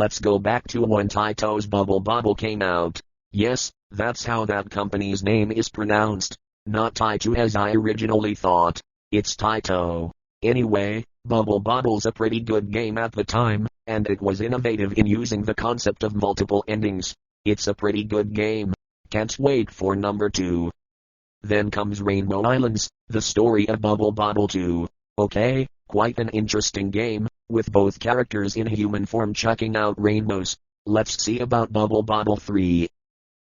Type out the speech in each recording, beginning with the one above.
let's go back to when Taito's Bubble Bobble came out. Yes, that's how that company's name is pronounced. Not Taito as I originally thought. It's Taito. Anyway, Bubble Bobble's a pretty good game at the time, and it was innovative in using the concept of multiple endings. It's a pretty good game. Can't wait for number 2. Then comes Rainbow Islands, the story of Bubble Bobble 2. Okay, quite an interesting game, with both characters in human form chucking out rainbows. Let's see about Bubble Bobble 3.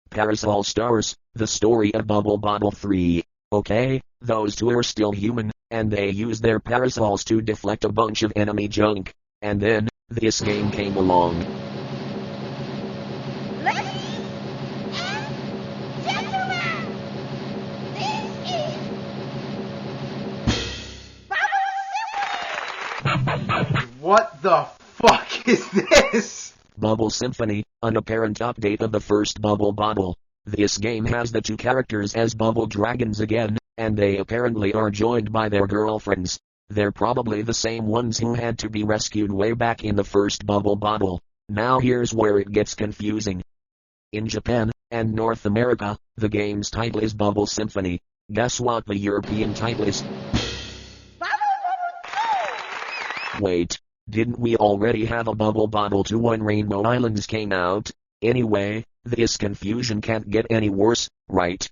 Parasol Stars, the story of Bubble Bobble 3. Okay, those two are still human, and they use their parasols to deflect a bunch of enemy junk. And then, this game came along. Ladies and gentlemen, this is Bubble Symphony! What the fuck is this? Bubble Symphony, an apparent update of the first Bubble Bobble. This game has the two characters as Bubble Dragons again, and they apparently are joined by their girlfriends. They're probably the same ones who had to be rescued way back in the first Bubble Bobble. Now here's where it gets confusing. In Japan and North America, the game's title is Bubble Symphony. Guess what the European title is? Bubble Bobble 2! Wait, didn't we already have a Bubble Bobble 2 when Rainbow Islands came out? Anyway, this confusion can't get any worse, right?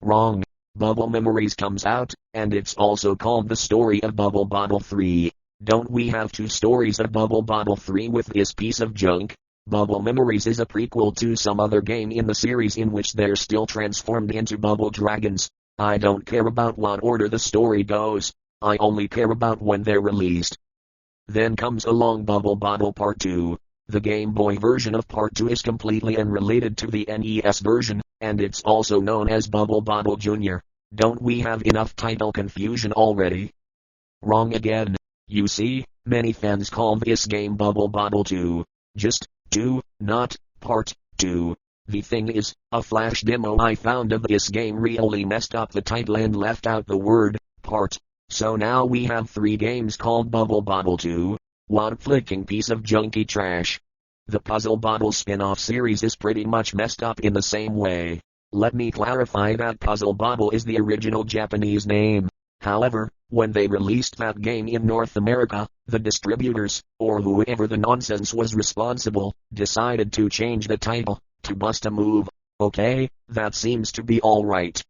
Wrong. Bubble Memories comes out, and it's also called the story of Bubble Bobble 3. Don't we have 2 stories of Bubble Bobble 3 with this piece of junk? Bubble Memories is a prequel to some other game in the series in which they're still transformed into Bubble Dragons. I don't care about what order the story goes. I only care about when they're released. Then comes along Bubble Bobble Part 2. The Game Boy version of Part 2 is completely unrelated to the NES version, and it's also known as Bubble Bobble Jr. Don't we have enough title confusion already? Wrong again. You see, many fans call this game Bubble Bobble 2. Just 2, not Part 2. The thing is, a flash demo I found of this game really messed up the title and left out the word Part. So now we have 3 games called Bubble Bobble 2. What flicking piece of junky trash. The Puzzle Bobble spin-off series is pretty much messed up in the same way. Let me clarify that Puzzle Bobble is the original Japanese name. However, when they released that game in North America, the distributors, or whoever the nonsense was responsible, decided to change the title to Bust a Move. Okay, that seems to be alright.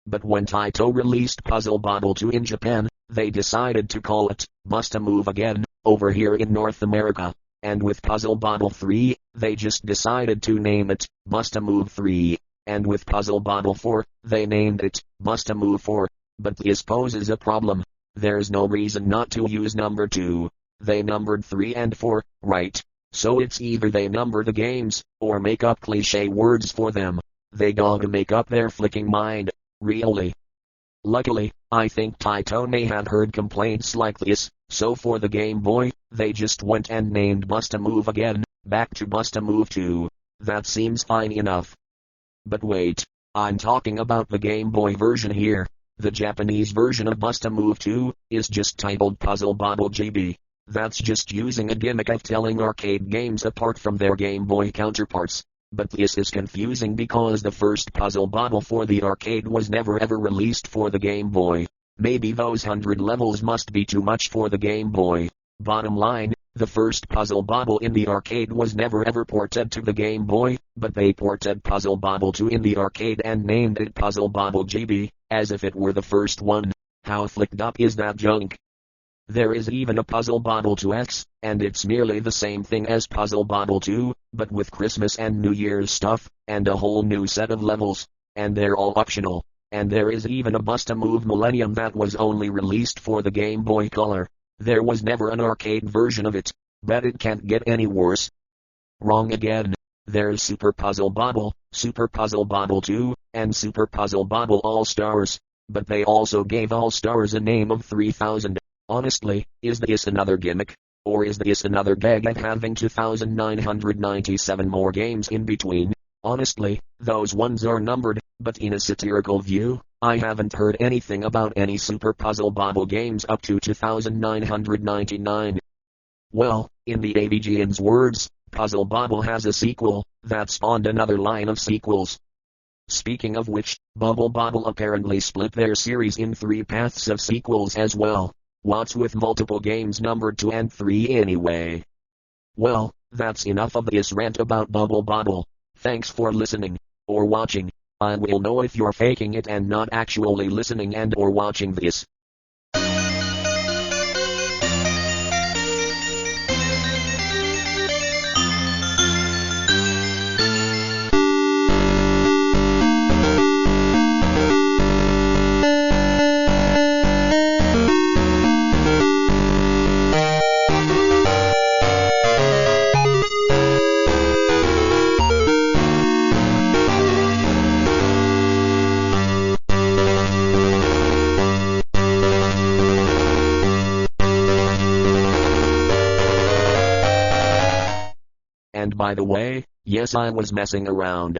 But when Taito released Puzzle Bobble 2 in Japan, they decided to call it Bust a Move again over here in North America. And with Puzzle Bobble 3, they just decided to name it Bust a Move 3. And with Puzzle Bobble 4, they named it Bust a Move 4. But this poses a problem. There's no reason not to use number 2. They numbered 3 and 4, right? So it's either they number the games, or make up cliché words for them. They gotta make up their flicking mind. Really. Luckily, I think Taito may have heard complaints like this, so for the Game Boy, they just went and named Bust a Move again, back to Bust a Move 2. That seems fine enough. But wait, I'm talking about the Game Boy version here. The Japanese version of Bust a Move 2 is just titled Puzzle Bobble GB. That's just using a gimmick of telling arcade games apart from their Game Boy counterparts. But this is confusing because the first Puzzle Bobble for the arcade was never ever released for the Game Boy. Maybe those 100 levels must be too much for the Game Boy. Bottom line, the first Puzzle Bobble in the arcade was never ever ported to the Game Boy, but they ported Puzzle Bobble 2 in the arcade and named it Puzzle Bobble GB, as if it were the first one. How flicked up is that junk? There is even a Puzzle Bobble 2X, and it's merely the same thing as Puzzle Bobble 2, but with Christmas and New Year's stuff, and a whole new set of levels. And they're all optional. And there is even a Bust a Move Millennium that was only released for the Game Boy Color. There was never an arcade version of it. Bet it can't get any worse. Wrong again. There's Super Puzzle Bobble, Super Puzzle Bobble 2, and Super Puzzle Bobble All-Stars. But they also gave All-Stars a name of 3000. Honestly, is this another gimmick? Or is this another gag at having 2,997 more games in between? Honestly, those ones are numbered, but in a satirical view, I haven't heard anything about any Super Puzzle Bobble games up to 2,999. Well, in the AVGN's words, Puzzle Bobble has a sequel that spawned another line of sequels. Speaking of which, Bubble Bobble apparently split their series in 3 paths of sequels as well. What's with multiple games numbered 2 and 3 anyway? Well, that's enough of this rant about Bubble Bobble. Thanks for listening or watching. I will know if you're faking it and not actually listening and or watching this. And by the way, yes, I was messing around.